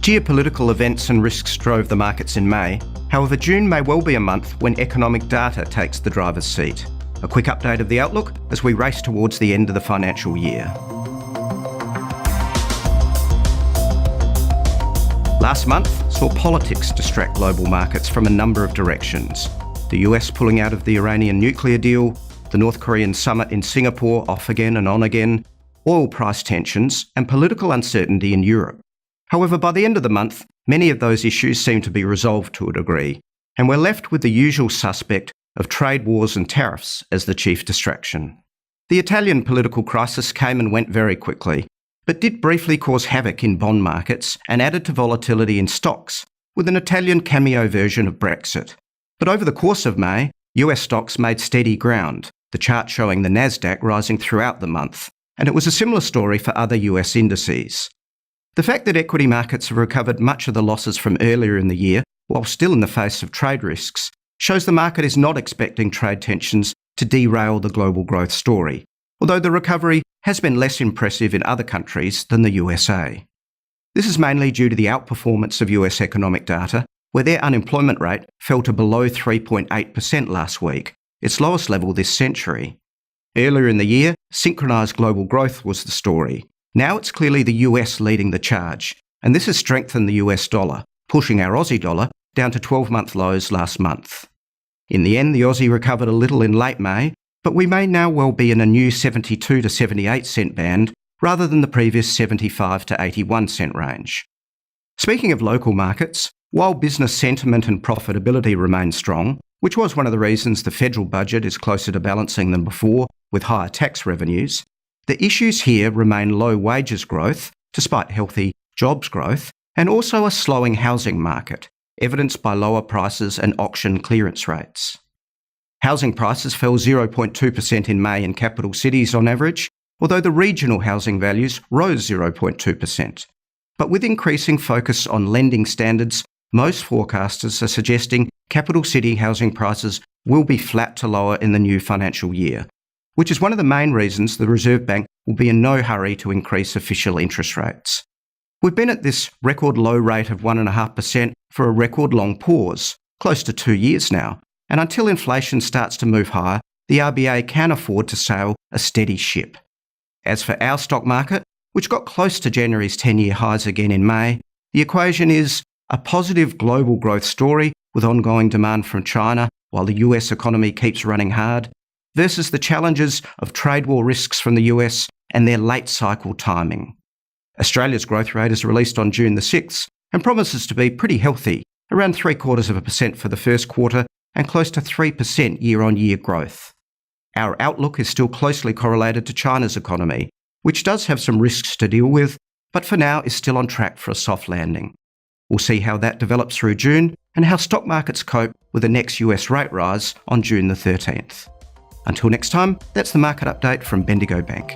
Geopolitical events and risks drove the markets in May. However, June may well be a month when economic data takes the driver's seat. A quick update of the outlook as we race towards the end of the financial year. Last month saw politics distract global markets from a number of directions. The US pulling out of the Iranian nuclear deal, the North Korean summit in Singapore off again and on again, oil price tensions, and political uncertainty in Europe. However, by the end of the month, many of those issues seem to be resolved to a degree, and we're left with the usual suspect of trade wars and tariffs as the chief distraction. The Italian political crisis came and went very quickly, but did briefly cause havoc in bond markets and added to volatility in stocks, with an Italian cameo version of Brexit. But over the course of May, US stocks made steady ground, the chart showing the Nasdaq rising throughout the month, and it was a similar story for other US indices. The fact that equity markets have recovered much of the losses from earlier in the year, while still in the face of trade risks, shows the market is not expecting trade tensions to derail the global growth story, although the recovery has been less impressive in other countries than the USA. This is mainly due to the outperformance of US economic data, where their unemployment rate fell to below 3.8% last week, its lowest level this century. Earlier in the year, synchronised global growth was the story. Now it's clearly the US leading the charge, and this has strengthened the US dollar, pushing our Aussie dollar down to 12-month lows last month. In the end, the Aussie recovered a little in late May, but we may now well be in a new 72 to 78 cent band rather than the previous 75 to 81 cent range. Speaking of local markets, while business sentiment and profitability remain strong, which was one of the reasons the federal budget is closer to balancing than before with higher tax revenues, the issues here remain low wages growth, despite healthy jobs growth, and also a slowing housing market, evidenced by lower prices and auction clearance rates. Housing prices fell 0.2% in May in capital cities on average, although the regional housing values rose 0.2%. But with increasing focus on lending standards, most forecasters are suggesting capital city housing prices will be flat to lower in the new financial year, which is one of the main reasons the Reserve Bank will be in no hurry to increase official interest rates. We've been at this record low rate of 1.5% for a record long pause, close to 2 years now, and until inflation starts to move higher, the RBA can afford to sail a steady ship. As for our stock market, which got close to January's 10-year highs again in May, the equation is a positive global growth story with ongoing demand from China while the US economy keeps running hard, versus the challenges of trade war risks from the US and their late cycle timing. Australia's growth rate is released on June the 6th and promises to be pretty healthy, around 0.75% for the first quarter and close to 3% year-on-year growth. Our outlook is still closely correlated to China's economy, which does have some risks to deal with, but for now is still on track for a soft landing. We'll see how that develops through June and how stock markets cope with the next US rate rise on June the 13th. Until next time, that's the market update from Bendigo Bank.